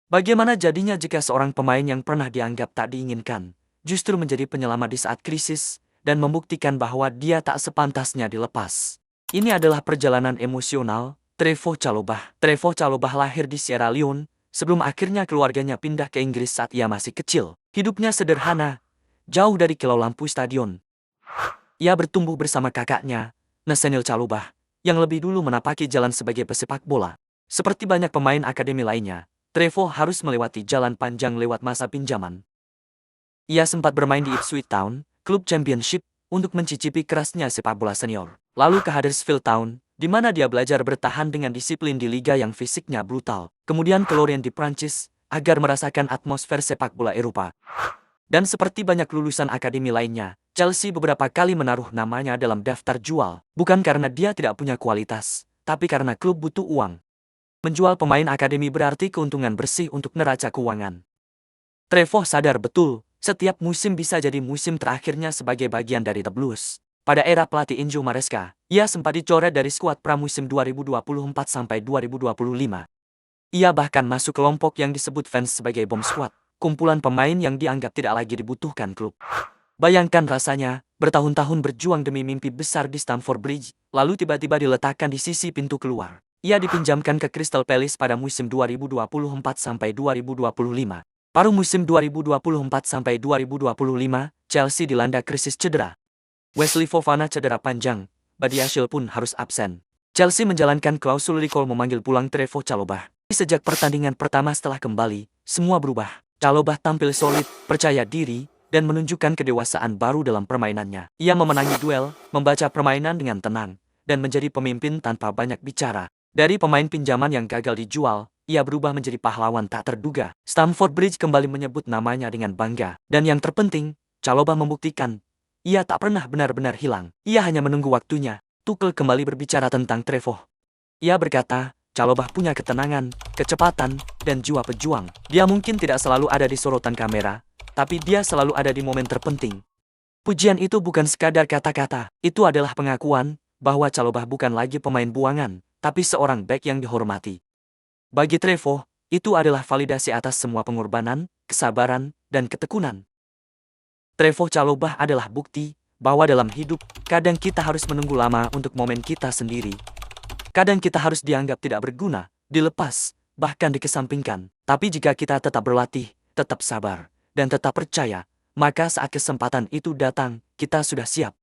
Bagaimana jadinya jika seorang pemain yang pernah dianggap tak diinginkan, justru menjadi penyelamat di saat krisis, dan membuktikan bahwa dia tak sepantasnya dilepas. Ini adalah perjalanan emosional Trevoh Chalobah. Trevoh Chalobah lahir di Sierra Leone, sebelum akhirnya keluarganya pindah ke Inggris saat ia masih kecil. Hidupnya sederhana, jauh dari kilau lampu stadion. Ia bertumbuh bersama kakaknya, Nathaniel Chalobah, yang lebih dulu menapaki jalan sebagai pesepak bola. Seperti banyak pemain akademi lainnya, Trevoh harus melewati jalan panjang lewat masa pinjaman. Ia sempat bermain di Ipswich Town, klub Championship, untuk mencicipi kerasnya sepak bola senior. Lalu ke Huddersfield Town, di mana dia belajar bertahan dengan disiplin di liga yang fisiknya brutal. Kemudian ke Lorient di Prancis, agar merasakan atmosfer sepak bola Eropa. Dan seperti banyak lulusan akademi lainnya, Chelsea beberapa kali menaruh namanya dalam daftar jual, bukan karena dia tidak punya kualitas, tapi karena klub butuh uang. Menjual pemain akademi berarti keuntungan bersih untuk neraca keuangan. Trevoh sadar betul, setiap musim bisa jadi musim terakhirnya sebagai bagian dari The Blues. Pada era pelatih Enzo Maresca, ia sempat dicoret dari skuad pramusim 2024-2025. Ia bahkan masuk kelompok yang disebut fans sebagai Bomb Squad, kumpulan pemain yang dianggap tidak lagi dibutuhkan klub. Bayangkan rasanya, bertahun-tahun berjuang demi mimpi besar di Stamford Bridge, lalu tiba-tiba diletakkan di sisi pintu keluar. Ia dipinjamkan ke Crystal Palace pada musim 2024-2025. Paruh musim 2024-2025, Chelsea dilanda krisis cedera. Wesley Fofana cedera panjang, Badiashile pun harus absen. Chelsea menjalankan klausul recall memanggil pulang Trevoh Chalobah. Sejak pertandingan pertama setelah kembali, semua berubah. Chalobah tampil solid, percaya diri, dan menunjukkan kedewasaan baru dalam permainannya. Ia memenangi duel, membaca permainan dengan tenang, dan menjadi pemimpin tanpa banyak bicara. Dari pemain pinjaman yang gagal dijual, ia berubah menjadi pahlawan tak terduga. Stamford Bridge kembali menyebut namanya dengan bangga. Dan yang terpenting, Chalobah membuktikan, ia tak pernah benar-benar hilang. Ia hanya menunggu waktunya. Tuchel kembali berbicara tentang Trevoh. Ia berkata, Chalobah punya ketenangan, kecepatan, dan jiwa pejuang. Dia mungkin tidak selalu ada di sorotan kamera, tapi dia selalu ada di momen terpenting. Pujian itu bukan sekadar kata-kata, itu adalah pengakuan bahwa Chalobah bukan lagi pemain buangan, tapi seorang bek yang dihormati. Bagi Trevoh, itu adalah validasi atas semua pengorbanan, kesabaran, dan ketekunan. Trevoh Chalobah adalah bukti bahwa dalam hidup, kadang kita harus menunggu lama untuk momen kita sendiri. Kadang kita harus dianggap tidak berguna, dilepas, bahkan dikesampingkan. Tapi jika kita tetap berlatih, tetap sabar, dan tetap percaya, maka saat kesempatan itu datang, kita sudah siap.